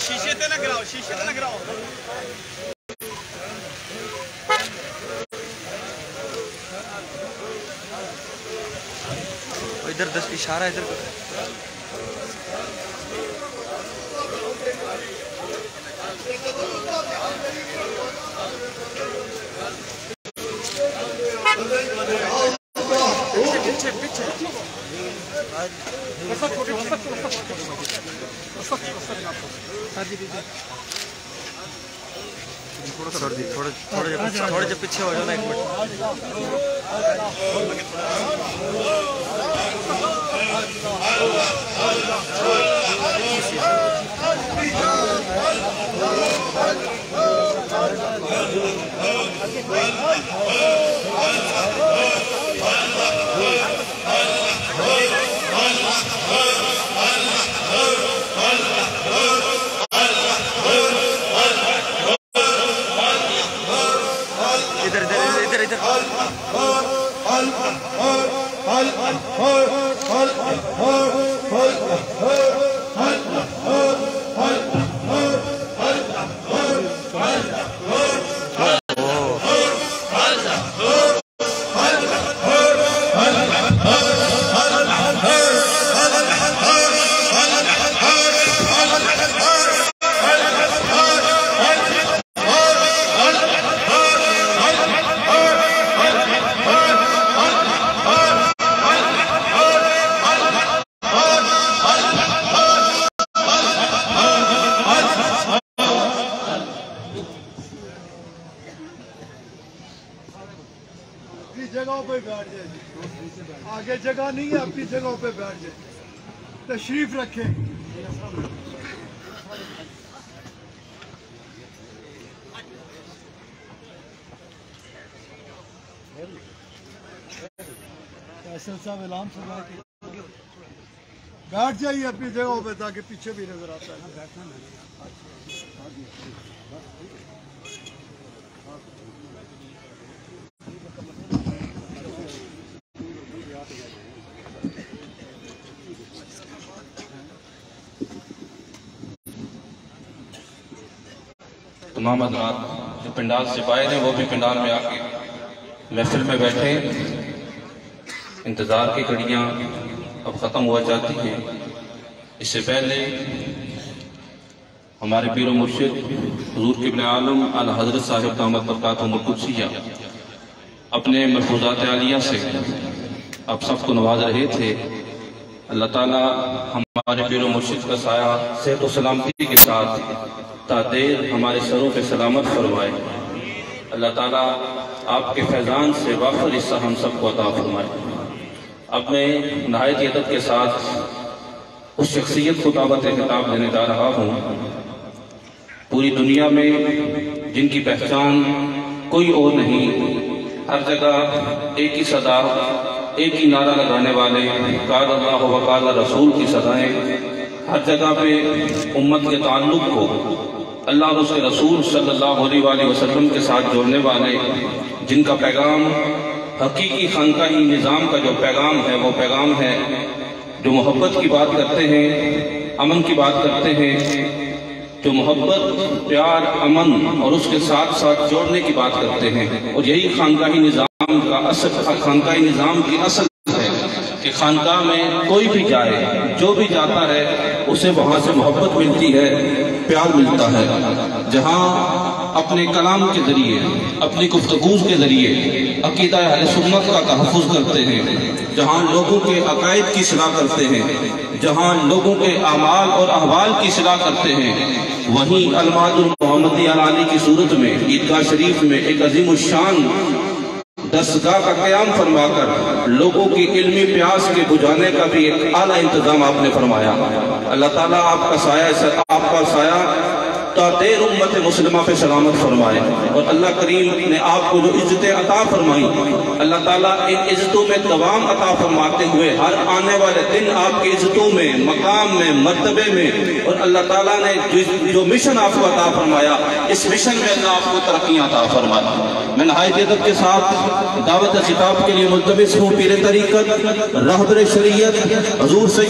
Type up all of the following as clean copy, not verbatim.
شیشے تے نہ گراؤ، شیشے تے نہ گراؤ۔ ادھر 10 اشارہ ادھر کرو۔ تھوڑے جو پیچھے ہو جاؤ نا، ایک منٹ۔ جگہوں پہ بیٹھ جائے، آگے جگہ نہیں ہے، اپنی جگہوں پہ بیٹھ جائے، تشریف رکھیں۔ فیصل صاحب اعلان فرما کے بیٹھ جائیے اپنی جگہوں پہ تاکہ پیچھے بھی نظر آتا ہے۔ تمام حضرات جو پنڈال سے باہر ہیں وہ بھی پنڈال میں آ کے محفل میں بیٹھے۔ انتظار کی گھڑیاں اب ختم ہوا جاتی ہیں۔ اس سے پہلے ہمارے پیر و مرشد حضور ابن عالم اعلیٰ حضرت صاحب دامت برکاتہم القدسیہ اپنے ملفوظات عالیہ سے اب سب کو نواز رہے تھے۔ اللہ تعالیٰ ہمارے پیر و مرشد کا سایہ صحت و سلامتی کے ساتھ تادیر ہمارے سروں پہ سلامت فرمائے۔ اللہ تعالیٰ آپ کے فیضان سے وافر حصہ ہم سب کو عطا فرمائے۔ اب میں نہایت ادب کے ساتھ اس شخصیت کو دعوت خطاب دینے جا رہا ہوں پوری دنیا میں جن کی پہچان کوئی اور نہیں، ہر جگہ ایک ہی صدا، ایک ہی نعرہ لگانے والے قال اللہ و قال رسول کی صدائیں، ہر جگہ پہ امت کے تعلق کو اللہ اور اس کے رسول صلی اللہ علیہ وآلہ وسلم کے ساتھ جوڑنے والے، جن کا پیغام حقیقی خانقاہی نظام کا جو پیغام ہے وہ پیغام ہے جو محبت کی بات کرتے ہیں، امن کی بات کرتے ہیں، جو محبت، پیار، امن اور اس کے ساتھ ساتھ جوڑنے کی بات کرتے ہیں۔ اور یہی خانقاہی نظام کا اصل، خانقاہی نظام کی اصل ہے کہ خانقاہ میں کوئی بھی جائے، جو بھی جاتا ہے اسے وہاں سے محبت ملتی ہے، پیار ملتا ہے۔ جہاں اپنے کلام کے ذریعے، اپنی گفتگو کے ذریعے عقیدہ اہل سنت کا تحفظ کرتے ہیں، جہاں لوگوں کے عقائد کی اصلاح کرتے ہیں، جہاں لوگوں کے اعمال اور احوال کی اصلاح کرتے ہیں، وہیں المعہد المحمدی علی کی صورت میں عیدگاہ شریف میں ایک عظیم الشان دستگاہ کا قیام فرما کر لوگوں کی علمی پیاس کے بجھانے کا بھی ایک اعلیٰ انتظام آپ نے فرمایا۔ اللہ تعالیٰ آپ کا سایہ تا دیر امت مسلمہ پہ سلامت فرمائے، اور اللہ کریم نے آپ کو جو عزتیں عطا فرمائی، اللہ تعالیٰ ان عزتوں میں دوام عطا فرماتے ہوئے ہر آنے والے دن آپ کی عزتوں میں، مقام میں، مرتبے میں، اور اللہ تعالیٰ نے جو مشن آپ کو عطا فرمایا اس مشن میں اللہ آپ کو ترقیاں عطا فرمایا۔ میں نہایت ادب کے ساتھ دعوت خطاب کے لیے ملتمس ہوں پیر طریقت، رہبر شریعت حضور سید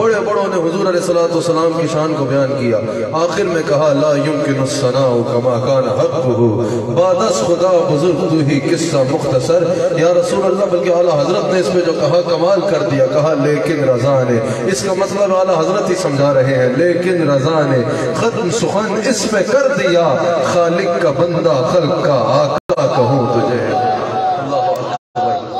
بڑے بڑوں نے حضور علیہ السلام کی شان کو بیان کیا. آخر میں کہا لا یمکن الثناء کما کان حقہ، بعدس خدا بزرگ تو ہی قصہ مختصر. یا رسول اللہ، بلکہ اعلیٰ حضرت نے اس پہ جو کہا کمال کر دیا. کہا لیکن رضا نے، اس کا مطلب اعلیٰ حضرت ہی سمجھا رہے ہیں، لیکن رضا نے ختم سخن اس پہ کر دیا، خالق کا بندہ خلق کا آقا کہوں تجھے.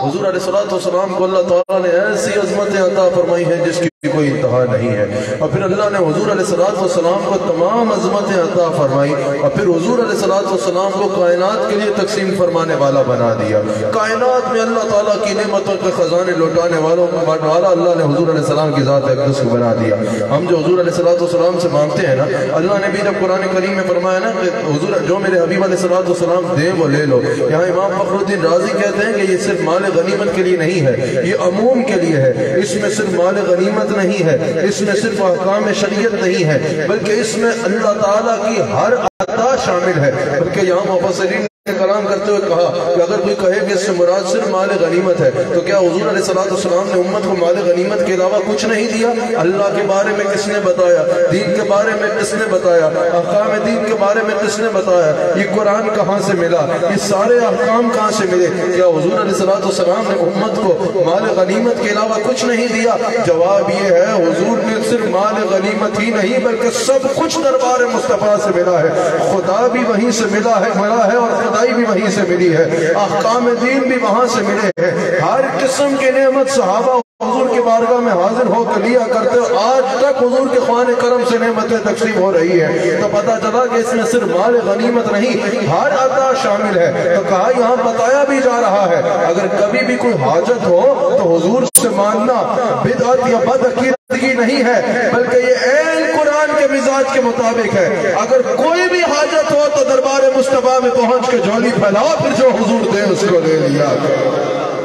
حضور علیہ السلام کو اللہ تعالیٰ نے ایسی عظمتیں عطا فرمائی ہیں جس کی کوئی انتہا نہیں ہے. اور پھر اللہ نے حضور علیہ السلام کو تمام عظمتیں عطا فرمائی، اور پھر حضور علیہ السلام کو کائنات کے لیے تقسیم فرمانے والا بنا دیا. کائنات میں اللہ تعالیٰ کی نعمتوں کے خزانے لوٹانے والوں کو بانٹنے والا اللہ نے حضور علیہ السلام کی ذات اقدس کو بنا دیا. ہم جو حضور علیہ السلام سے مانگتے ہیں نا، اللہ نے بھی جب قرآن کریم میں فرمایا نا کہ حضور جو میرے حبیب علیہ السلام دیں وہ لے لو. یہاں امام فخر الدین رازی کہتے ہیں کہ یہ صرف مال غنیمت کے لیے نہیں ہے، یہ عموم کے لیے ہے. اس میں صرف مال غنیمت نہیں ہے، اس میں صرف احکام شریعت نہیں ہے، بلکہ اس میں اللہ تعالیٰ کی ہر عطا شامل ہے. بلکہ یہاں مفسرین نے کلام کرتے ہوئے کہا کہ اگر کوئی کہے کہ اس سے مراد صرف مال غنیمت ہے تو کیا حضور علیہ السلام نے امت کو مال غنیمت کے علاوہ کچھ نہیں دیا؟ اللہ کے بارے میں کس نے بتایا؟ دین کے بارے میں کس نے بتایا؟ احکام دین کے بارے میں کس نے بتایا؟ یہ قرآن کہاں سے ملا؟ یہ سارے احکام کہاں سے ملے؟ کیا حضور علیہ السلام نے امت کو مال غنیمت کے علاوہ کچھ نہیں دیا؟ جواب یہ ہے حضور نے صرف مال غنیمت ہی نہیں بلکہ سب کچھ دربار مصطفیٰ سے ملا ہے. خدا بھی وہیں سے ملا ہے اور خدائی بھی وہیں سے ملی ہے، احکام دین بھی وہاں سے ملے ہیں. ہر قسم کی نعمت صحابہ حضور کی بارگاہ میں حاضر ہو کر لیا کرتے، آج تک حضور کے خوان کرم سے نعمتیں تقسیم ہو رہی ہے. تو پتہ چلا کہ اس میں صرف مال غنیمت نہیں، ہر عطا شامل ہے. تو کہا یہاں بتایا بھی جا رہا ہے اگر کبھی بھی کوئی حاجت ہو تو حضور سے مانگنا بدعت یا بدعقیدگی نہیں ہے، بلکہ یہ عین قرآن کے مزاج کے مطابق ہے. اگر کوئی بھی حاجت ہو تو دربار مصطفیٰ میں پہنچ کے جھولی پھیلاؤ، پھر جو حضور دے اس کو لے لیا کرو،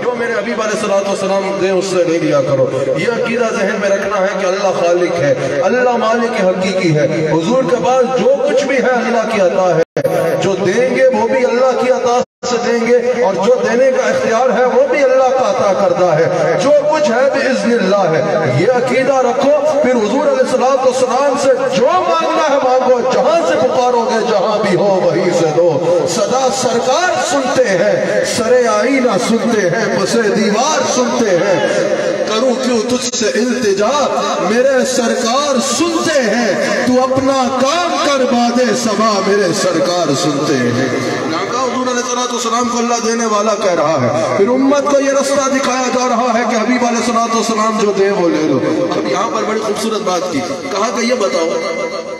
جو میرے حبیب علیہ السلام دے اس سے لے لیا کرو. یہ عقیدہ ذہن میں رکھنا ہے کہ اللہ خالق ہے، اللہ مالک حقیقی ہے. حضور کے پاس جو کچھ بھی ہے اللہ کی عطا ہے، جو دیں گے وہ بھی اللہ کی عطا سے دیں گے، اور جو دینے کا اختیار ہے وہ بھی اللہ کا عطا کردہ ہے. جو کچھ ہے بإذن اللہ ہے. یہ عقیدہ رکھو، پھر حضور علیہ السلام سے جو مانگنا ہے مانگو، جہاں سے پکارو گے جہاں بھی ہو وہیں سے دو. صدا سرکار سنتے ہیں، سرے آئینہ سنتے ہیں، پسے دیوار سنتے ہیں. کروں کیوں تجھ سے التجا، میرے سرکار سنتے ہیں. تو اپنا کام کر بادے سبا، میرے سرکار سنتے ہیں. حضور علیہ السلام کو اللہ دینے والا کہہ رہا ہے. پھر امت کو یہ رستہ دکھایا جا رہا ہے کہ حبیب علیہ السلام جو دے وہ لے لو. اب یہاں پر بڑی خوبصورت بات کی، کہا کہ یہ بتاؤ،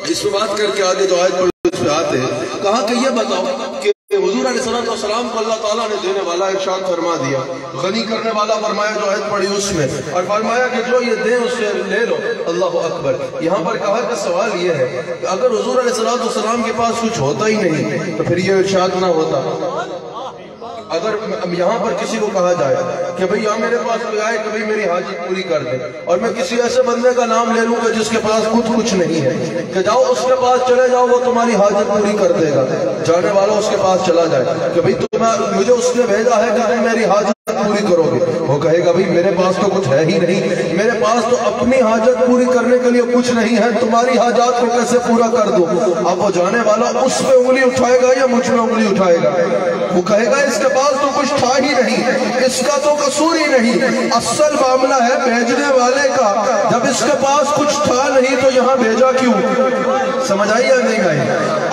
اس پہ بات کر کے آگے جو آیت پر اس پہ آتے ہیں، کہا کہ یہ بتاؤ کہ حضور علیہ السلام کو اللہ تعالیٰ نے دینے والا ارشاد فرما دیا، غنی کرنے والا فرمایا جو آیت پڑھی اس میں، اور فرمایا کہ جو یہ دیں اس سے لے لو. اللہ اکبر. یہاں پر کہا کہ سوال یہ ہے کہ اگر حضور علیہ السلام کے پاس کچھ ہوتا ہی نہیں تو پھر یہ ارشاد نہ ہوتا. اگر یہاں پر کسی کو کہا جائے کہ بھئی یہاں میرے پاس کوئی آئے کہ بھئی میری حاجت پوری کر دے، اور میں کسی ایسے بندے کا نام لے لوں گا جس کے پاس خود کچھ نہیں ہے کہ جاؤ اس کے پاس چلے جاؤ وہ تمہاری حاجت پوری کر دے گا، جانے والا اس کے پاس چلا جائے کہ بھئی مجھے اس نے بھیجا ہے کہ تم میری حاجت پوری کرو گے، وہ کہے گا بھئی میرے پاس تو کچھ ہے ہی نہیں، میرے پاس تو اپنی حاجت پوری کرنے کے لیے کچھ نہیں ہے، تمہاری حاجات کو کیسے پورا کر دوں. اب وہ جانے والا اس پہ انگلی اٹھائے گا یا مجھ میں انگلی اٹھائے گا؟ وہ کہے گا اس کے پاس تو کچھ تھا ہی نہیں، اس کا تو قصور ہی نہیں. اصل معاملہ ہے بھیجنے والے کا. جب اس کے پاس کچھ تھا نہیں تو یہاں بھیجا کیوں؟ سمجھ آئی یا نہیں آئی؟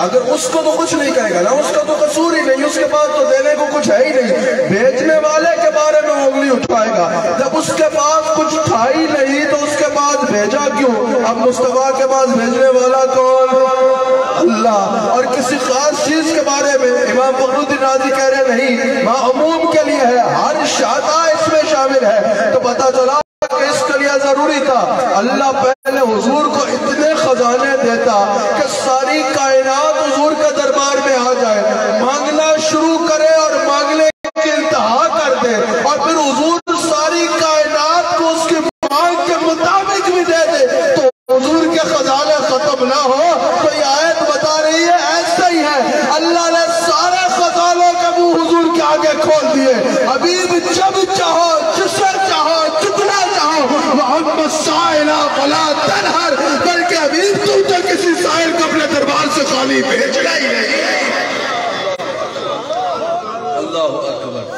اگر اس کو تو کچھ نہیں کہے گا نا، اس کا تو قصور ہی نہیں، اس کے پاس تو دینے کو کچھ ہے ہی نہیں. بھیجنے والے کے بارے میں انگلی اٹھائے گا. جب اس کے پاس کچھ تھا ہی نہیں تو اس کے پاس بھیجا کیوں؟ اب مصطفیٰ کے پاس بھیجنے والا کون؟ اللہ. اور کسی خاص چیز کے بارے میں امام فخر الدین رازی کہہ رہے نہیں، ماں عموم کے لیے ہے، ہر شعبہ اس میں شامل ہے. تو پتہ چلا کہ اس کے لیے ضروری تھا اللہ پہلے حضور کو اتنے خزانے دیتا کہ ساری کائنات حضور کے دربار میں آ جائے، مانگنا شروع کرے اور مانگنے کی انتہا کر دے، اور پھر حضور ساری کائنات کو اس کی مانگ کے مطابق بھی دے دے، تو حضور کے خزانے ختم نہ ہو. تو یہ آیت بتا رہی ہے ایسا ہی ہے، اللہ نے سارے خزانوں کے منہ حضور کے آگے کھول دیے. حبیب جب چاہو، جسے چاہو، جتنا چاہو، محمد سائلہ فلا تنہر، بلکہ حبیب تم تو کسی سائل کو اپنے دربار سے خالی بھیجنا ہی نہیں۔ اللہ اکبر۔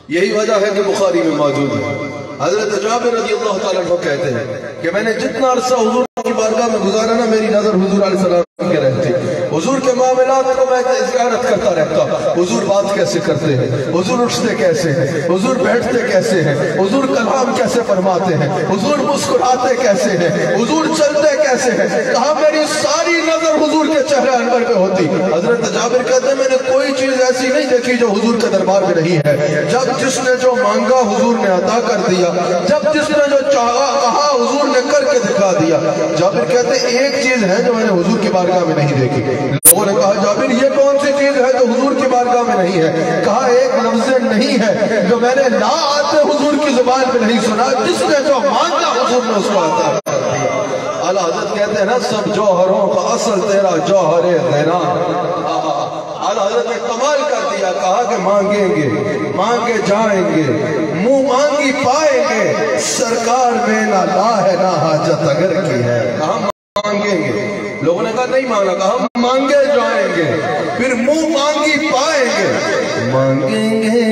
یہی وجہ ہے کہ بخاری میں موجود ہے، حضرت جابر رضی اللہ تعالیٰ عنہ کہتے ہیں کہ میں نے جتنا عرصہ حضور کی بارگاہ میں گزارا نا، میری نظر حضور علیہ السلام کے رہتی، حضور کے معاملات کو میں زیارت کرتا رہتا، حضور بات کیسے کرتے ہیں، حضور اٹھتے کیسے ہیں، حضور بیٹھتے کیسے ہیں، حضور کلام کیسے فرماتے ہیں، حضور مسکراتے کیسے ہیں، حضور چلتے کیسے ہیں، کہا میری ساری نظر حضور کے چہرے انور پہ ہوتی۔ حضرت جابر کہتے ہیں میں نے کوئی چیز ایسی نہیں دیکھی جو حضور کے دربار میں نہیں ہے، جب جس نے جو مانگا حضور نے عطا کر دیا، جب جس نے جو چاہا کہا حضور نے کر کے دکھا دیا۔ جابر کہتے ہیں ایک چیز ہے جو میں نے حضور کی بارگاہ میں نہیں دیکھی۔ لوگوں نے کہا جابر یہ کون سی چیز ہے جو حضور کی بارگاہ میں نہیں ہے؟ کہا ایک لفظ نہیں ہے جو میں نے لا آتے حضور کی زبان پہ نہیں سنا، جس نے جو مانگا حضور نے اس کو عطا کر دیا۔ اعلیٰ حضرت کہتے ہیں نا سب جوہروں کا اصل تیرا جوہر غیرہ۔ اعلیٰ حضرت نے کمال کر دیا، کہا کہ مانگیں گے مانگے جائیں گے، منہ مانگی پائیں گے، سرکار میں نہ لا ہے نہ حاجت اگر کی ہے۔ کہا مانگیں گے، لوگوں نے کہا نہیں مانگا، کہا ہم مانگے جائیں گے، پھر منہ مانگی پائیں گے، مانگیں گے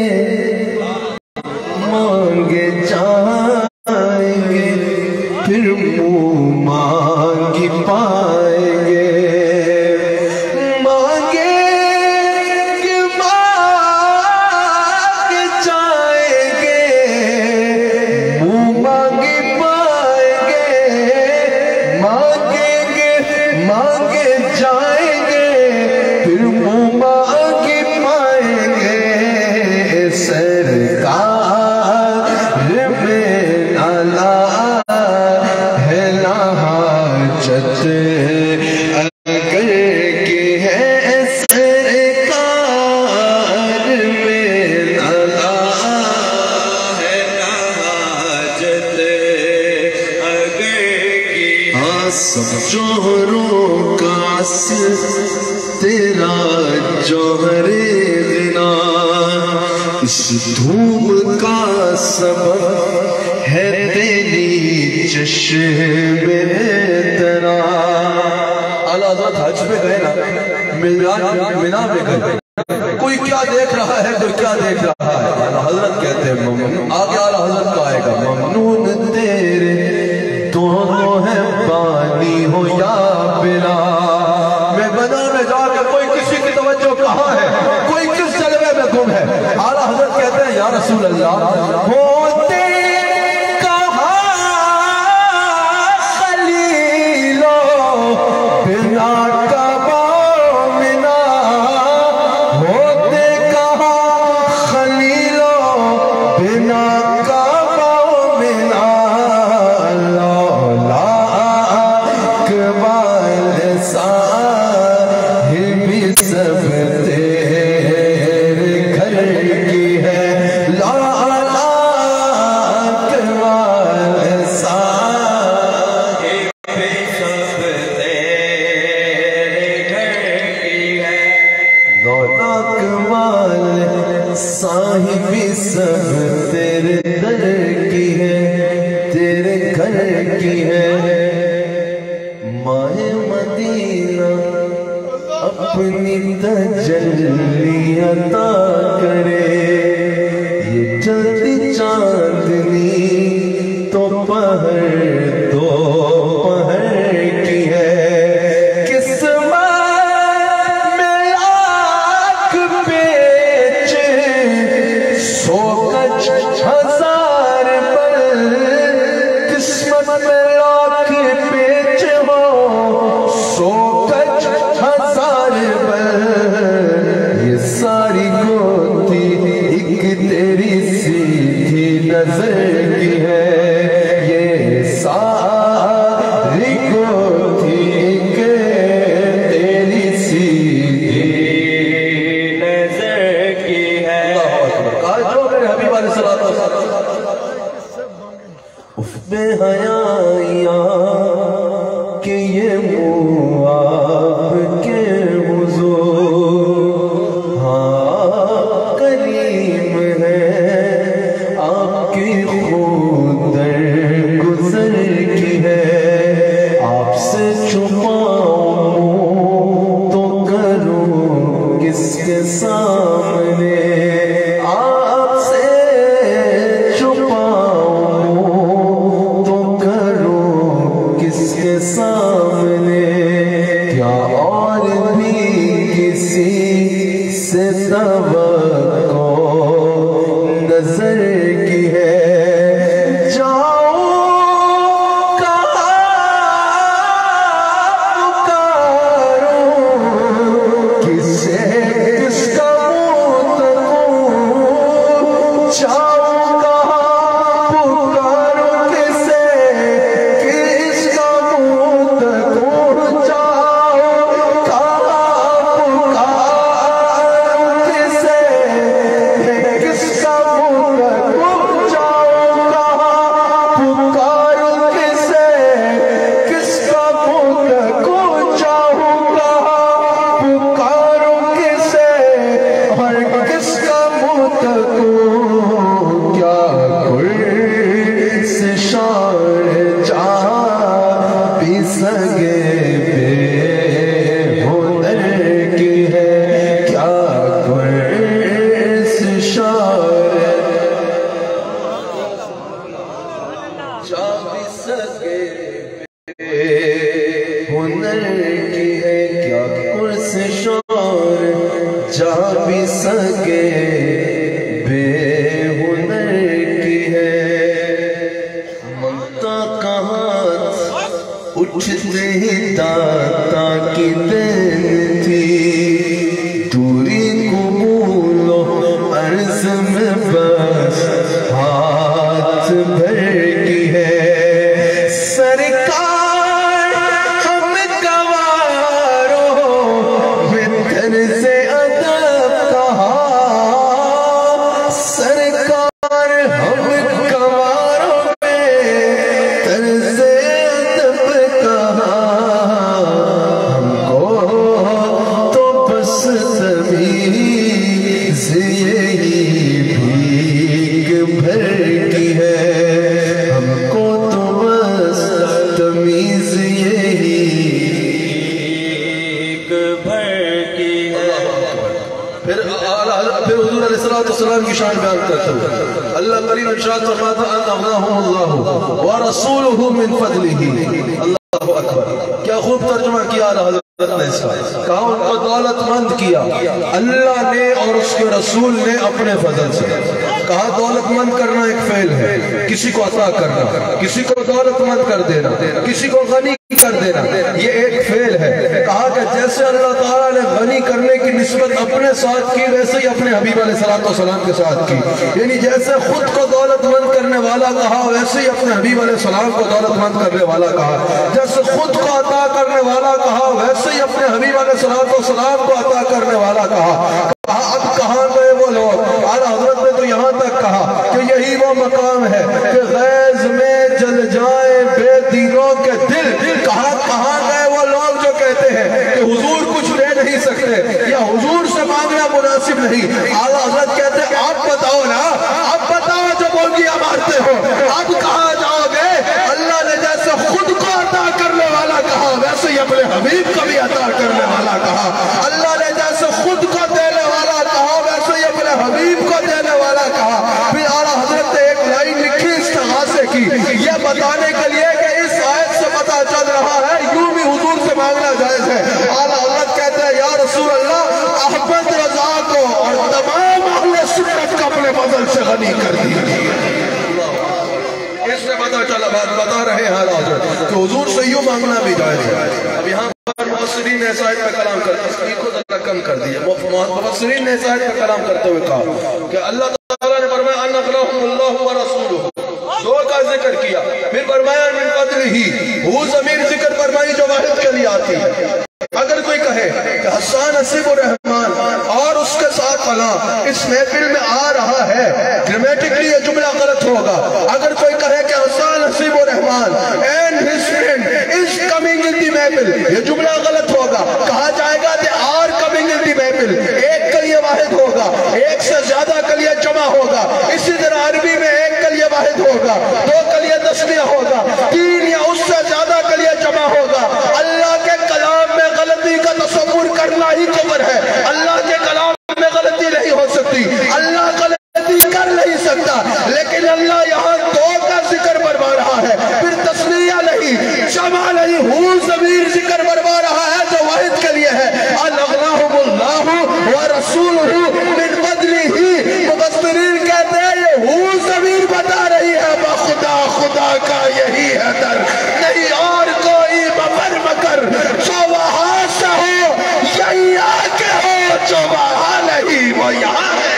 مانگے جائیں گے، پھر منہ مانگی پائیں گے، جوہروں کا اصل تیرا جوہر غنا، اس دھوم کا سبب ہے تیری چشم تنا۔ اعلیٰ حضرت حج پہ گئے نا، مینا پہ گئے، کوئی کیا دیکھ رہا ہے کوئی کیا دیکھ رہا ہے، اعلیٰ حضرت کہتے ہیں ممنون، آگے اعلیٰ حضرت کا آئے گا ممنون تیرے دونوں ہے پانی ہو یا بلا۔ میں بنا میں جا کے کوئی کسی کی توجہ کہاں ہے، کوئی کس جلوے میں گم ہے۔ اعلیٰ حضرت کہتے ہیں یا رسول اللہ ہوتے کہاں خلیلو بنا کعبہ منا، ہوتے کہاں خلیلو بنا اپنی تجلی عطا کرے، یہ جلدی چاندنی تو پہر کی ہے، قسمت میں لاکھ پیچ سو کچھ ہزار پر، قسمت میں لاکھ پیچ ہو سو کچھ ہزار پر، یہ ساری گوتی ایک تیری سیدھی نظر کی ہے، یہ ساری گوتی ایک تیری سیدھی نظر کی ہے۔ کہا جو میرے حبیب علیہ السلام اف بے حیائی سگے بے ہنر کی ہے کیا گرس شار جا بھی سگے بے ہنر کی ہے کیا گرس شار جا بھی سگے بے ہنر کی ہے ممتا کہاں اٹھتے ہی داتا کی دین تھی دوری قبول و عرض میں بس ہاتھ بھر کی ہے سرکار ہم گواروں میں طرز ادب کہا سرکار ہم گواروں میں طرز ادب کہا ہم کو تو بس تمیز یہی بھیگ بھر کی ہے ہم کو تو بس تمیز یہی بھیگ بھر کی ہے پھر حضور علیہ السلام کی شان بیان کرتے ہوئے اللہ کریم ارشاد فرماتا ان اغناہم اللہ ورسولہ من فضلہ اللہ اکبر کیا خوب ترجمہ کیا حضرت نے اس کا کہا ان کو دولت مند کیا اللہ نے اور اس کے رسول نے اپنے فضل سے کہا دولت مند کرنا ایک فعل ہے کسی کو عطا کرنا کسی کو دولت مند کر دینا کسی کو غنی کر دینا یہ ایک فعل ہے کہا کہ جیسے اللہ تعالیٰ نے غنی کرنے کی نسبت اپنے ساتھ کی ویسے ہی اپنے حبیب علیہ السلام کے ساتھ کی یعنی جیسے خود کو دولت مند کرنے والا کہا ویسے ہی اپنے حبیب علیہ السلام کو دولت مند کرنے والا کہا جیسے خود کو عطا کرنے والا کہا ویسے ہی اپنے حبیب علیہ السلام کو عطا کرنے والا کہا اب کہاں گئے وہ لوگ اعلیٰ حضرت نے تو یہاں تک کہا کہ یہی وہ مقام ہے کہ غیظ میں جل جائے بے دینوں کے دل کہاں گئے وہ لوگ جو کہتے ہیں کہ حضور کچھ لے نہیں سکتے یا حضور سے مانگنا مناسب نہیں اعلیٰ حضرت کہتے ہیں آپ بتاؤ نا اب بتاؤ جو بولگیاں مارتے ہو اب کہاں جاؤ گے اللہ نے جیسے خود کو عطا کرنے والا کہا ویسے ہی اپنے حبیب کو بھی عطا کرنے والا کہا اللہ نے جیسے خود کو دینے والا کہا ویسے ہی اپنے حبیب کو دینے والا کہا پھر اعلیٰ حضرت نے ایک لائن لکھی استغاثے کی یہ بتانے کے لیے کہ اس آیت سے پتہ چل رہا ہے یوں بھی حضور سے مانگنا جائز ہے اعلیٰ حضرت کہتے ہیں یا رسول اللہ احمد رضا کو اور تمام اہل سنت کو اپنے فضل سے غنی کر دیا اس سے پتہ چلا بات بتا رہے ہیں اعلیٰ حضرت کہ حضور سے یوں مانگنا بھی جائز ہے اب یہاں مفسرین نے اس آیت پہ کلام کرتے تسبیح کو ذرا کم کر دیا مفسرین نے اس آیت پہ کلام کرتے ہوئے کہا کہ اللہ تعالیٰ نے فرمایا ان اغناہم اللہ ورسولہ دو کا ذکر کیا پھر فرمایا من فضلہ وہ ضمیر ذکر فرمائی جو واحد کے لیے آتی ہے اگر کوئی کہے کہ حسان نصیب الرحمان اور اس کے ساتھ فلاں اس محفل میں آ رہا ہے گرامیٹکلی یہ جملہ غلط ہوگا اگر کوئی کہے کہ حسان نصیب الرحمان and his friend is coming in the محفل یہ جملہ غلط ہوگا کہا جائے گا they are coming in the محفل ایک کے لیے واحد ہوگا ایک سے زیادہ کے لیے جمع ہوگا اسی طرح عربی میں ایک کے لیے واحد ہوگا دو کے لیے تسنیہ ہوگا تین یا اس سے زیادہ کے لیے جمع ہوگا اللہ کے کلام میں غلطی کا تصور کرنا ہی کفر ہے اللہ کے کلام میں غلطی نہیں ہو سکتی اللہ غلطی کر نہیں سکتا لیکن اللہ یہاں دو کا ذکر فرما رہا ہے پھر تسنیہ نہیں جمع نہیں ہوں ضمیر ذکر فرما رہا ہے جو واحد کے لیے ہے اغناہم اللہ ورسولہ من فضلہ مفسرین کہتے ہیں یہ ہوں ضمیر بتا رہی ہے بخدا خدا کا یہی ہے در نہیں اور کوئی مفر مکر جو وہاں سے ہو یہی آکے ہو جو وہاں نہیں وہ یہاں ہے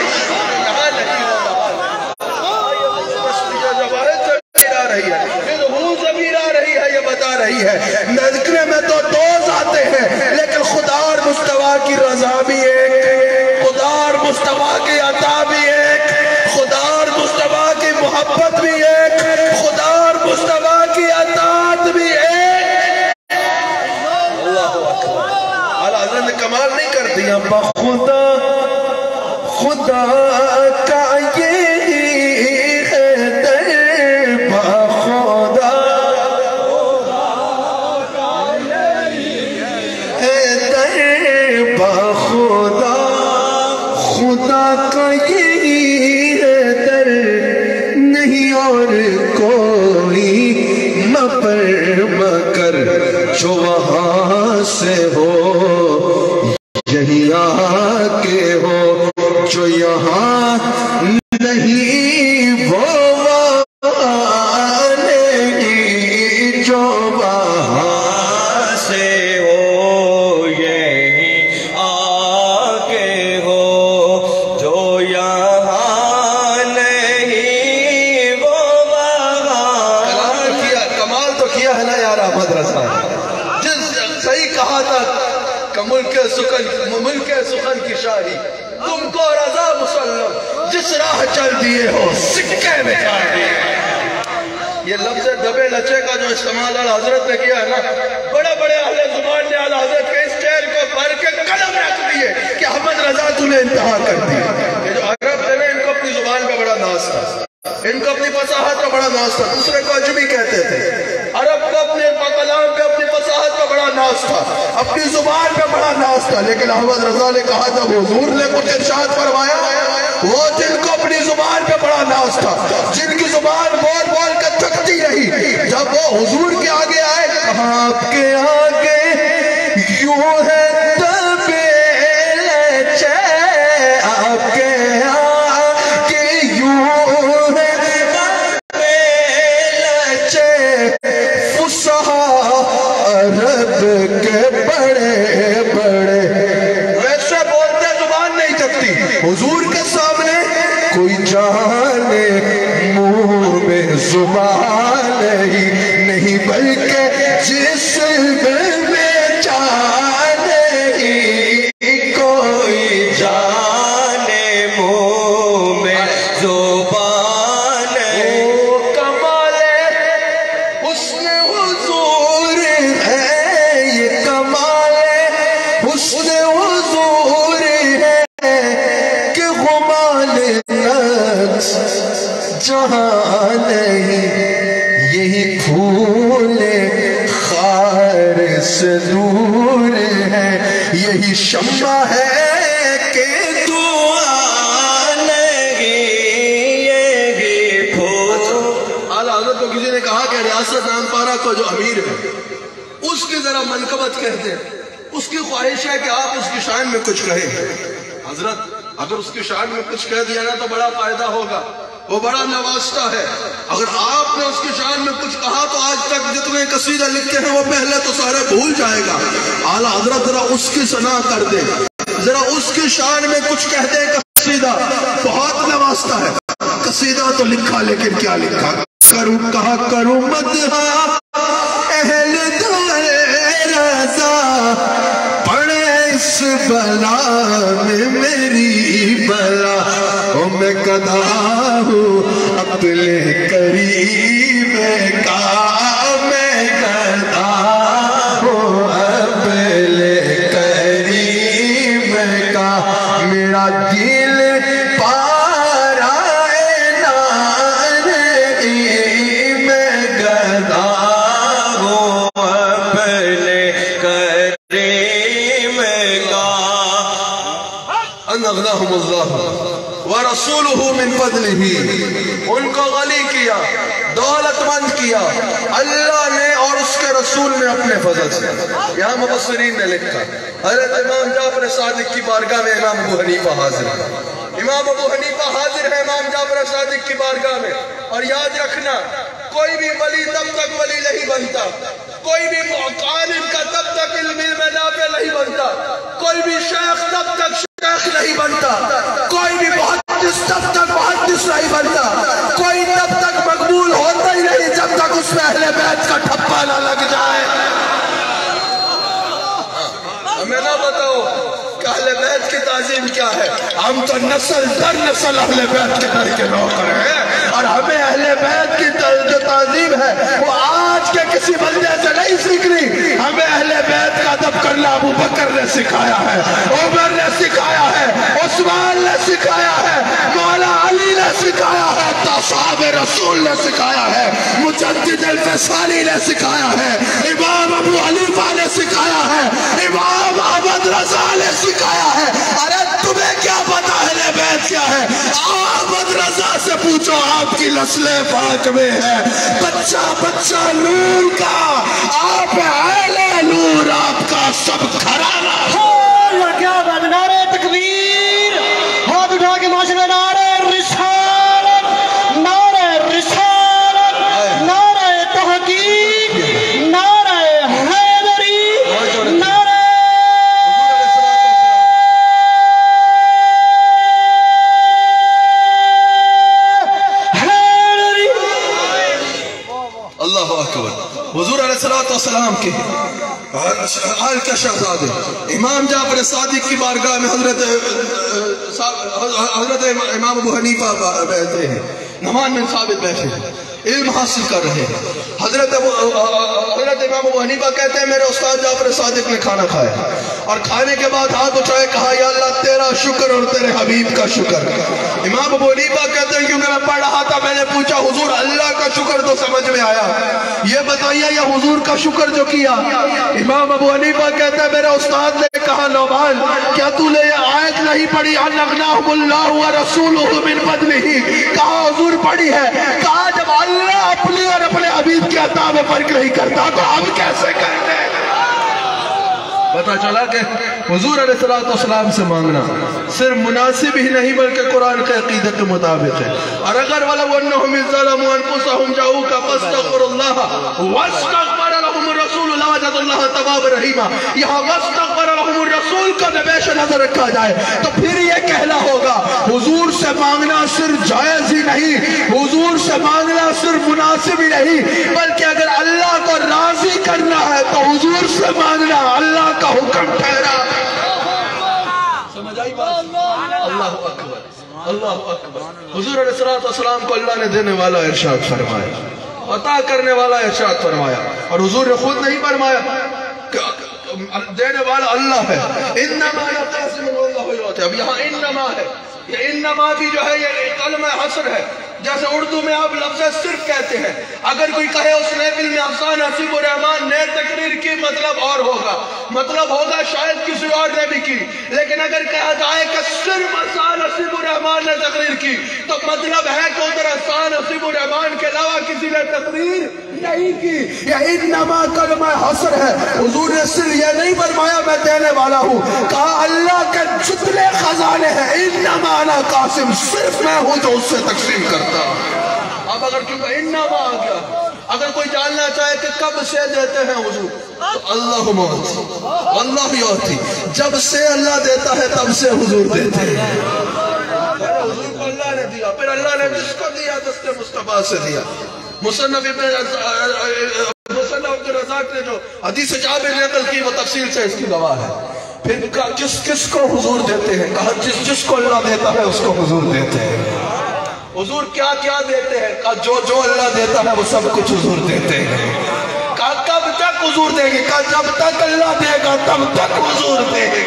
رہی ہے نذکرے میں تو دوز آتے ہیں لیکن خدا اور مصطفیٰ کی رضا بھی ایک خدا اور مصطفیٰ کی عطا بھی ایک خدا اور مصطفیٰ کی محبت بھی ایک خدا اور مصطفیٰ کی عطاعت بھی ایک اللہ اکبر اعلیٰ حضرت نے کمال نہیں کر دیا بخدا خدا کا یہی ہے در بخدا اور کوئی مفر مگر جو وہاں سے ہو یہی آ کے ہو جو یہاں نہیں وہ وہاں نہیں جو وہاں سے ہو یہی آ کے ہو جو یہاں نہیں وہ وہاں کمال تو کیا ہے نا یار احمد رضا صحیح کہا تھا کہ ملک سخن کی شاعری تم کو رضا مسلم جس راہ چل دیے ہو سکے میں چاڑ دیے یہ لفظ دبے لچے کا جو استعمال اعلیٰ حضرت نے کیا ہے نا بڑے بڑے اہل زبان نے اعلیٰ حضرت کے اس شعر کو پڑھ کے قلم رکھ دیے کہ احمد رضا تو نے انتہا کر دی یہ جو عرب تھے نا ان کو اپنی زبان پہ بڑا ناز تھا ان کو اپنی فصاحت پہ بڑا ناز تھا دوسرے کو عجمی کہتے تھے عرب کو اپنے کلام پہ اپنی فصاحت پہ بڑا ناز تھا اپنی زبان پہ بڑا ناز تھا لیکن احمد رضا نے کہا جب حضور نے کچھ ارشاد فرمایا وہ جن کو اپنی زبان پہ بڑا ناز تھا جن کی زبان بول بول کر تھکتی رہی جب وہ حضور کے آگے آئے کہا آپ کے آگے یوں ہے طبیلچے آپ کے آگے یوں ہے طبیلچے فصحا عرب کے بڑے بڑے ویسے بولتے زبان نہیں تھکتی حضور کے سامنے کوئی جانے منہ میں زبان نہیں بلکہ جسم میں جان نہیں کوئی جانے منہ میں زبان کمال حسن حضور ہے یہ کمال حسن حضور ہے کہ غمال نقص جہاں نہیں یہی پھول خار سے دور ہے یہی شمع ہے کہ دعا نہیں یہی پھول اعلیٰ حضرت کو کسی نے کہا کہ ریاست نامپارہ کو جو امیر ہے اس کی ذرا منقبت کہتے ہیں اس کی خواہش ہے کہ آپ اس کی شان میں کچھ کہیں حضرت اگر اس کی شان میں کچھ کہہ دیا نا تو بڑا فائدہ ہوگا وہ بڑا نوازتا ہے اگر آپ نے اس کی شان میں کچھ کہا تو آج تک جتنے قصیدہ لکھتے ہیں وہ پہلے تو سارے بھول جائے گا اعلیٰ حضرت ذرا اس کی ثنا کر دے ذرا اس کی شان میں کچھ کہہ دے قصیدہ بہت نوازتا ہے قصیدہ تو لکھا لیکن کیا لکھا کروں کہا کروں مدحا اہل در رضا پڑے اس بلا میں میری بلا میں گدھا ہوں اپنے کریم کا میں گدھا ہوں اپنے کریم کا میرا دل پارا ناری میں گدھا ہوں اپنے کریم کا ان اغناہم اللہ ورسولہ من فضلہ ان کو غنی کیا دولت مند کیا اللہ نے اور اس کے رسول نے اپنے فضل سے یہاں مبصرین نے لکھا حضرت امام جعفر صادق کی بارگاہ میں امام ابو حنیفہ حاضر ہے امام ابو حنیفہ حاضر ہے امام جعفر صادق کی بارگاہ میں اور یاد رکھنا کوئی بھی ولی تب تک ولی نہیں بنتا کوئی بھی عالم کا تب تک علم میں نافع نہیں بنتا کوئی بھی شیخ تب تک شیخ نہیں بنتا کوئی بھی محدث تب تک محدث نہیں بنتا کوئی تب تک مقبول ہوتا ہی نہیں جب تک اس میں اہل بیت کا ٹھپا نہ لگ جائے ہمیں نہ بتاؤ کہ اہل بیت کی تعظیم کیا ہے ہم تو نسل در نسل اہل بیت کے در کے نوکر ہیں اور ہمیں اہل بیت کی جو تعظیم ہے وہ آج کے کسی بندے سے نہیں سیکھنی ہمیں اہل بیت کا ادب کرنا ابو بکر نے سکھایا ہے عمر نے سکھایا ہے عثمان نے سکھایا ہے مولا علی نے سکھایا ہے صحابہ رسول نے سکھایا ہے مجدد الفسانی نے سکھایا ہے امام ابو حنیفہ نے سکھایا ہے امام احمد رضا نے سکھایا ہے ارے تمہیں کیا پتا اہل بیت کیا ہے احمد رضا سے پوچھ جو آپ کی نسل پاک میں ہے، بچہ بچہ نور کا، آپ اہل نور، آپ کا سب گھرانہ کیا بات، نعرہ تکبیر، ہاتھ اٹھا کے معاشرہ، نعرہ رسالت، نعرہ رسالت، نعرہ تحقیق، نعرہ حیدری، نعرہ حیدری۔ اللہ اکبر۔ حضور علیہ السلام کے آل کا شہزادے امام جعفر صادق کی بارگاہ میں حضرت امام ابو حنیفہ بیٹھے ہیں، نعمان بن ثابت بیٹھے ہیں، علم حاصل کر رہے ہیں۔ حضرت امام ابو حنیفہ کہتے ہیں میرے استاد جعفر صادق نے کھانا کھایا، اور کھانے کے بعد ہاتھ اٹھائے، کہا یا اللہ تیرا شکر اور تیرے حبیب کا شکر۔ امام ابو حنیفہ کہتے ہیں کیونکہ میں پڑھ رہا تھا، میں نے پوچھا حضور اللہ کا شکر تو سمجھ میں آیا، یہ بتائیے یا حضور کا شکر جو کیا؟ امام ابو حنیفہ کہتے ہیں میرے استاد نے کہا نعمان کیا تو نے یہ آیت نہیں پڑھی اَنَّغْنَاهُمُ اللَّهُ وَرَسُولُهُ مِنْ فَضْلِهِ؟ کہا حضور پڑھی ہے۔ کہا جب اللہ اپنے اور اپنے حبیب کے عطا میں فرق نہیں کرتا تو ہم کیسے کرتے ہیں؟ پتا چلا کہ حضور علیہ السلام سے مانگنا صرف مناسب ہی نہیں بلکہ قرآن کے عقیدت کے مطابق ہے۔ اور اگر وَلَوْ أَنَّهُمْ إِذْ ظَلَمُوا أَنفُسَهُمْ جَاءُوكَ فَاسْتَغْفَرُوا اللَّهَ وَاسْتَغْفَرَ لَهُمُ الرَّسُولُ لَوَجَدُوا اللَّهَ تَوَّابًا رَحِيمًا، یہاں وَاسْتَغْفَرَ لَهُمُ الرَّسُولُ کو پیش نظر رکھا جائے تو پھر یہ کہنا ہوگا حضور سے مانگنا صرف جائز ہی نہیں، حضور سے مانگنا صرف مناسب ہی نہیں، بلکہ اگر اللہ کو راضی کرنا ہے تو حضور سے مانگنا اللہ کا حکم ٹھہرا۔ سمجھ آئی بات؟ اللہ اکبر، اللہ اکبر۔ حضور علیہ السلام کو اللہ نے دینے والا ارشاد فرمایا، عطا کرنے والا ارشاد فرمایا، اور حضور نے خود نہیں فرمایا کہ دینے والا اللہ ہے۔ انما لقاسم واللہ یعطی، اب یہاں انما ہے، یہ انما بھی جو ہے یہ کلمہ حصر ہے، جیسے اردو میں آپ لفظ صرف کہتے ہیں، اگر کوئی کہے اس نے فلم افسانہ نصیب الرحمان نے تقریر کی مطلب اور ہوگا، مطلب ہوگا شاید کسی اور نے بھی کی، لیکن اگر کہا جائے کہ صرف افسانہ نصیب الرحمان نے تقریر کی تو مطلب ہے کہ ادھر افسانہ نصیب الرحمان کے علاوہ کسی نے تقریر نہیں کی۔ یہ انما کلمہ حصر ہے، حضور نے صرف یہ نہیں فرمایا میں دینے والا ہوں، کہا اللہ کے جتنے خزانے ہیں انما انا قاسم، صرف میں ہوں جو اس سے تقسیم کرتا۔ اب اگر کیونکہ انما آ گیا، اگر کوئی جاننا چاہے کہ کب سے دیتے ہیں حضور تو اللہ موت اللہ یعطی، جب سے اللہ دیتا ہے تب سے حضور دیتے ہیں۔ حضور کو اللہ نے دیا، پھر اللہ نے جس کو دیا دست مصطفیٰ سے دیا۔ مصنف عبد الرزاق نے جو حدیث جابر نقل کی وہ تفصیل سے اس کی گواہ ہے۔ پھر کس کو حضور دیتے ہیں؟ کہا جس کو اللہ دیتا ہے اس کو حضور دیتے ہیں۔ حضور کیا کیا دیتے ہیں؟ کہا جو اللہ دیتا ہے وہ سب کچھ حضور دیتے ہیں۔ کہا کب تک حضور دیں گے؟ کہا جب تک اللہ دے گا تب تک حضور دیں گے۔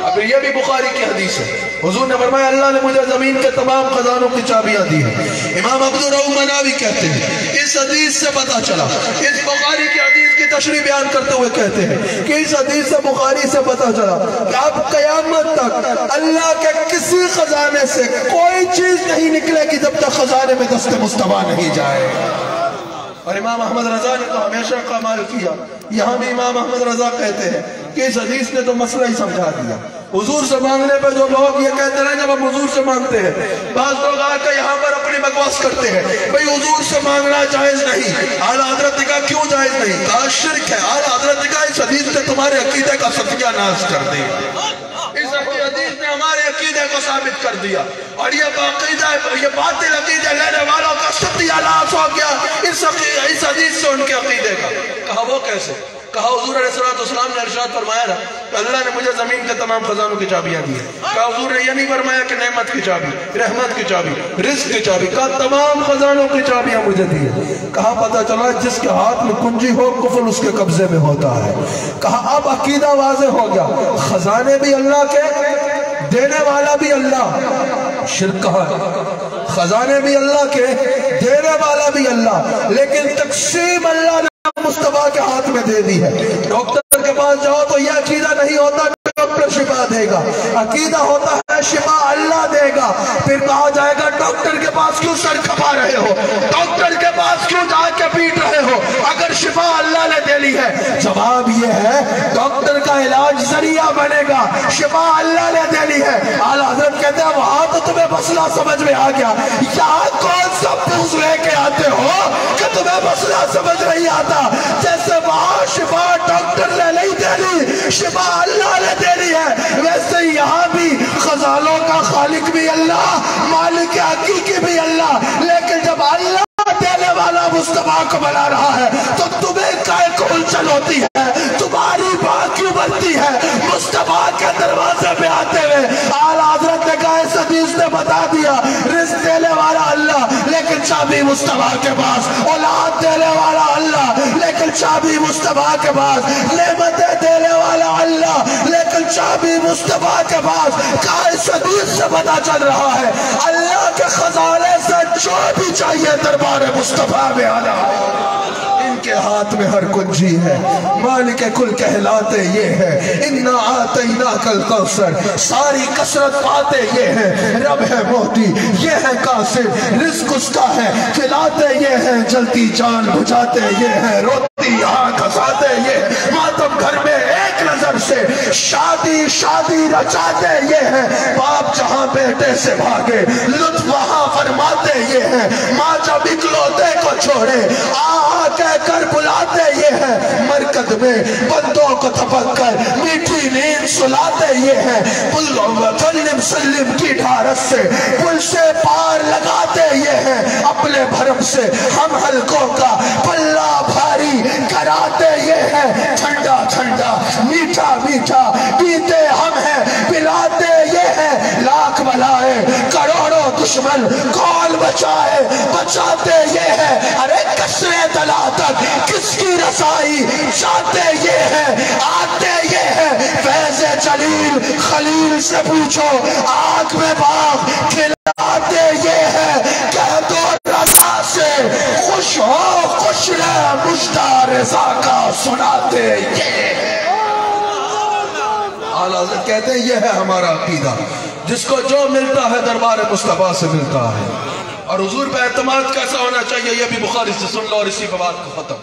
اب یہ بھی بخاری کی حدیث ہے، حضور نے فرمایا اللہ نے مجھے زمین کے تمام خزانوں کی چابیاں دی ہیں۔ امام عبد الرؤف مناوی کہتے ہیں اس حدیث سے پتہ چلا، اس بخاری کی حدیث کی تشریح بیان کرتے ہوئے کہتے ہیں کہ اس حدیث سے بخاری سے پتہ چلا کہ اب قیامت تک اللہ کے کسی خزانے سے کوئی چیز نہیں نکلے گی جب تک خزانے میں دست مصطفیٰ نہیں جائے۔ اور امام احمد رضا نے تو ہمیشہ کمال کیا، یہاں بھی امام احمد رضا کہتے ہیں کہ اس حدیث نے تو مسئلہ ہی سمجھا دیا۔ حضور سے مانگنے پہ جو لوگ یہ کہتے ہیں جب ہم حضور سے مانگتے ہیں، بعض لوگ آ کے یہاں پر اپنی بکواس کرتے ہیں بھئی حضور سے مانگنا جائز نہیں۔ اعلیٰ حضرت نے کہا کیوں جائز نہیں؟ کہا شرک ہے۔ اعلیٰ حضرت نے کہا اس حدیث نے تمہارے عقیدے کا ستیہ ناش کر دیا، اس حدیث نے ہمارے عقیدے کو ثابت کر دیا، اور یہ باطل عقیدے لینے والوں کا ستیہ ناش ہو گیا اس حدیث سے ان کے عقیدے کا۔ کہا وہ کیسے؟ کہا حضور علیہ السلام نے ارشاد فرمایا نا کہ اللہ نے مجھے زمین کے تمام خزانوں کی چابیاں دی ہیں۔ کہا حضور نے یہ نہیں فرمایا کہ نعمت کی چابی، رحمت کی چابی، رزق کی چابی، کہا تمام خزانوں کی چابیاں مجھے دی ہیں۔ کہا پتہ چلا جس کے ہاتھ میں کنجی ہو کفر اس کے قبضے میں ہوتا ہے۔ کہا اب عقیدہ واضح ہو گیا، خزانے بھی اللہ کے، دینے والا بھی اللہ، شرک کہا خزانے بھی اللہ کے، دینے والا بھی اللہ، لیکن تقسیم اللہ نے مصطفیٰ کے ہاتھ میں دے دی ہے۔ ڈاکٹر کے پاس جاؤ تو یہ عقیدہ نہیں ہوتا ڈاکٹر شفا دے گا. عقیدہ ہوتا ہے شفا اللہ دے گا. پھر کہا جائے گا ڈاکٹر کے پاس کیوں سر کھپا رہے ہو, ڈاکٹر کے پاس کیوں جا کے پیٹ رہے ہو اگر شفا اللہ نے دے لی ہے؟ جواب یہ ہے ڈاکٹر کا علاج ذریعہ بنے گا, شفا اللہ نے دے لی ہے. اعلیٰ حضرت کہتے ہیں وہاں تو تمہیں مسئلہ سمجھ میں آ گیا, یہاں کون سا پوز لے کے آتے ہو کہ تمہیں مسئلہ سمجھ نہیں آتا. جیسے وہاں شفا ڈاکٹر نے نہیں دے لی, شفا اللہ نے دے لی ہے, ویسے یہاں بھی خزانوں کا خالق بھی اللہ, مالک حقیقی بھی اللہ. لیکن جب اللہ دینے والا مصطفیٰ کو بنا رہا ہے تو تمہیں کائے کو الچن ہوتی ہے, تمہاری بات کیوں بنتی ہے مصطفیٰ کے دروازے پہ آتے ہوئے؟ اعلیٰ حضرت نے کہا اس حدیث نے بتا دیا رزق دینے والا اللہ لیکن چابی مصطفیٰ کے پاس, اولاد دینے والا اللہ لیکن چابی مصطفیٰ کے پاس, نعمتیں دینے والا اللہ لیکن چابی مصطفیٰ کے پاس. کہا اس حدیث سے پتا چل رہا ہے اللہ کے خزانے سے جو بھی چاہیے دربار مصطفیٰ میں آنا ہے. ان کے ہاتھ میں ہر کنجی ہے, مالک کل کہلاتے یہ ہے, انا آتیناک الکوثر, ساری کثرت پاتے یہ ہے, رب ہے موتی یہ ہے قاسم, رزق اس کا ہے, کھلاتے یہ ہیں, جلتی جان بجھاتے یہ ہیں, روتی آنکھ ہنساتے یہ ہے, ماتم گھر میں ایک نظر سے شادی شادی رچاتے یہ ہیں, باپ جہاں بیٹے سے بھاگے لطف وہاں فرماتے یہ ہیں, ماں جب اکلوتے کو چھوڑے آہا کہہ کر بلاتے یہ ہیں, مرکز میں بندوں کو تھپک کر میٹھی نیند سلاتے یہ ہیں, فلم سلم کی ڈھارس سے پل سے پار لگاتے یہ ہیں, اپنے بھرم سے ہم حلقوں کا پلہ بھاری کراتے یہ ہیں, ٹھنڈا ٹھنڈا میٹھا میٹھا پیتے ہم ہیں, پلاتے یہ ہیں, لاکھ بلائے کروڑوں دشمن کون بچائے بچاتے یہ ہیں, ارے کسرے دلا تک کس کی رسائی چاہتے یہ ہیں, آتے یہ ہیں, فیض جلیل خلیل سے پوچھو آنکھ میں باغ کھلاتے یہ ہیں, کہہ دو رضا سے خوش ہو خوش رہ مجدہ رضا کا سناتے یہ ہیں. اعلیٰ حضرت کہتے ہیں یہ ہے ہمارا عقیدہ, جس کو جو ملتا ہے دربار مصطفیٰ سے ملتا ہے. اور حضور پہ اعتماد کیسا ہونا چاہیے یہ بھی بخاری سے سن لو اور اسی پہ بات کو ختم.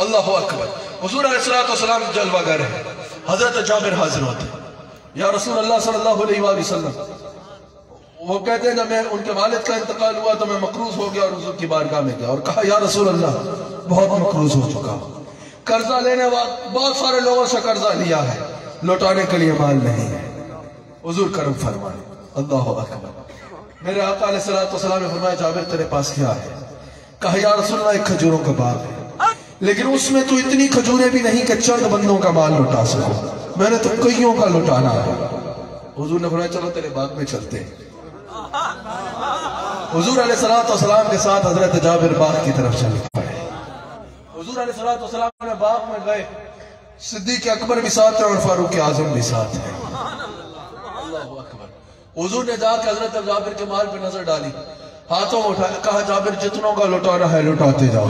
اللہ اکبر. حضور علیہ السلام جلوہ گر ہے, حضرت جابر حاضر ہوتے ہیں, یا رسول اللہ صلی اللہ علیہ وآلہ وسلم. وہ کہتے ہیں جب میں ان کے والد کا انتقال ہوا تو میں مقروض ہو گیا اور حضور کی بارگاہ میں گیا اور کہا یا رسول اللہ بہت مقروض ہو چکا ہوں, قرضہ لینے وقت بہت سارے لوگوں سے قرضہ لیا ہے, لوٹانے کے لیے مال نہیں ہے, حضور کرم فرمائے. اللہ اکبر. میرے آقا علیہ السلام نے فرمایا جابر تیرے پاس کیا ہے؟ کہا یا رسول اللہ ایک کھجوروں کا باغ ہے, لیکن اس میں تو اتنی کھجوریں بھی نہیں کہ چند بندوں کا مال لوٹا سکو, میں نے تو کئیوں کا لوٹانا ہے. حضور نے فرمایا چلو تیرے باغ میں چلتے. حضور علیہ السلام کے ساتھ حضرت جابر باغ کی طرف چل پڑے. حضور علیہ السلام نے باغ میں گئے, صدیق اکبر بھی ساتھ ہیں اور فاروق اعظم بھی ساتھ ہیں. اللہ اکبر. حضور نے جا کے حضرت جابر کے مال پہ نظر ڈالی, ہاتھوں میں اٹھایا, کہا جابر جتنوں کا لوٹانا ہے لوٹاتے جاؤ.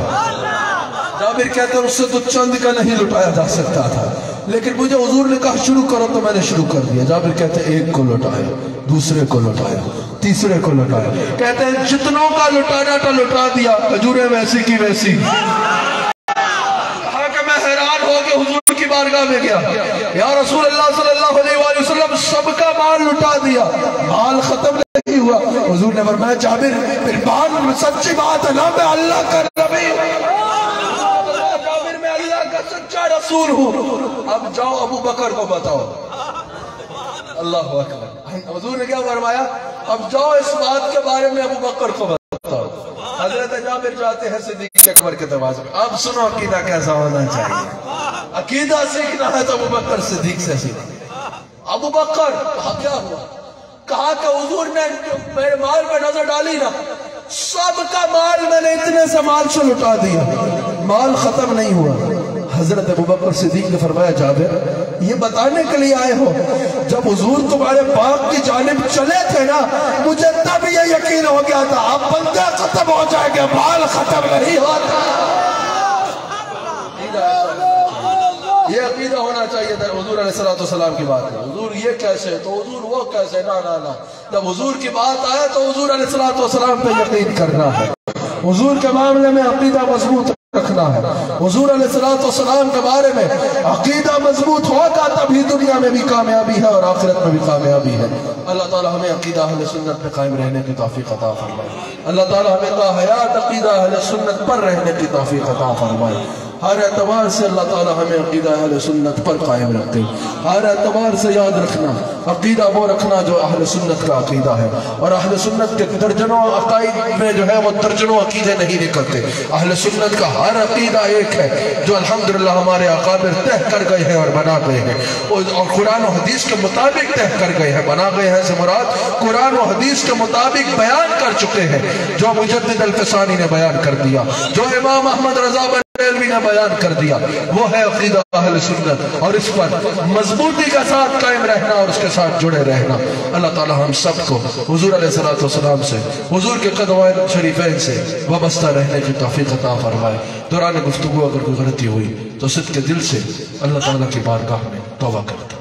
جابر کہتے ہیں اس سے تو چند کا نہیں لوٹایا جا سکتا تھا, لیکن مجھے حضور نے کہا شروع کرو تو میں نے شروع کر دیا. جابر کہتے ہیں ایک کو لوٹایا, دوسرے کو لوٹایا, تیسرے کو لوٹایا. کہتے ہیں جتنوں کا لوٹانا تھا لوٹا دیا, کھجوریں ویسی کی ویسی. کہا کہ میں حیران ہو کے حضور کی بارگاہ میں گیا, یا رسول اللہ صلی اللہ علیہ وآلہ وسلم سب کا مال لٹا دیا, مال ختم نہیں ہوا. حضور نے فرمایا جابر مال سچی بات ہے نا, میں اللہ کا نبی ہوں, جابر میں اللہ کا سچا رسول ہوں, اب جاؤ ابو بکر کو بتاؤ. اللہ اکبر. حضور نے کیا فرمایا, اب جاؤ اس بات کے بارے میں ابو بکر کو بتاؤ. حضرت جابر جاتے ہیں صدیق اکبر کے دروازے میں. اب سنو عقیدہ کیسا ہونا چاہیے. عقیدہ سیکھنا ہے تو ابو بکر صدیق سے سیکھنا. ابو بکر کہا کیا ہوا؟ کہا کہ حضور نے میرے مال پہ نظر ڈالی نا, سب کا مال میں نے اتنے سے مال سے لٹا دیا, مال ختم نہیں ہوا. حضرت ابو بکر صدیق نے فرمایا جابر یہ بتانے کے لیے آئے ہو, جب حضور تمہارے باغ کی جانب چلے تھے نا مجھے تب یہ یقین ہو گیا تھا اب بندے ختم ہو جائیں گے, مال ختم نہیں ہوتا. یہ عقیدہ ہونا چاہیے تھا حضور علیہ السلام کی بات ہے. حضور یہ کیسے تو حضور وہ کیسے، نا جب حضور کی بات آئے تو حضور علیہ السلام پہ یقین کرنا ہے. حضور کے معاملے میں عقیدہ مضبوط رکھنا ہے. حضور علیہ السلام کے بارے میں عقیدہ مضبوط ہوگا تبھی دنیا میں بھی کامیابی ہے اور آخرت میں بھی کامیابی ہے. اللہ تعالی ہمیں عقیدہ اہل سنت پہ قائم رہنے کی توفیق عطا فرمائے. اللہ تعالی ہمیں تا حیات عقیدہ اہل سنت پر رہنے کی توفیق عطا فرمائے. ہر اعتبار سے اللہ تعالی ہمیں عقیدہ اہل سنت پر قائم رکھتے. ہر اعتبار سے یاد رکھنا عقیدہ وہ رکھنا جو اہل سنت کا عقیدہ ہے. اور اہل سنت کے درجنوں عقائد میں جو ہے وہ درجنوں عقیدے نہیں نکلتے. اہل سنت کا ہر عقیدہ ایک ہے جو الحمدللہ ہمارے اکابر طے کر گئے ہیں اور بنا گئے ہیں، اور قرآن و حدیث کے مطابق طے کر گئے ہیں. بنا گئے ہیں سے مراد قرآن و حدیث کے مطابق بیان کر چکے ہیں، جو مجدد الفسانی نے بیان کر دیا، جو امام احمد رضا بریلوی نے بیان کر دیا، وہ ہے عقیدہ اہل سنت. اور اس پر مضبوطی کا ساتھ قائم رہنا اور اس کے ساتھ جڑے رہنا. اللہ تعالی ہم سب کو حضور علیہ السلام سے، حضور کے قدمین شریفین سے وابستہ رہنے کی توفیق عطا فرمائے. دوران گفتگو اگر کوئی غلطی ہوئی تو صدق دل سے اللہ تعالی کی بارگاہ میں توبہ کرتا.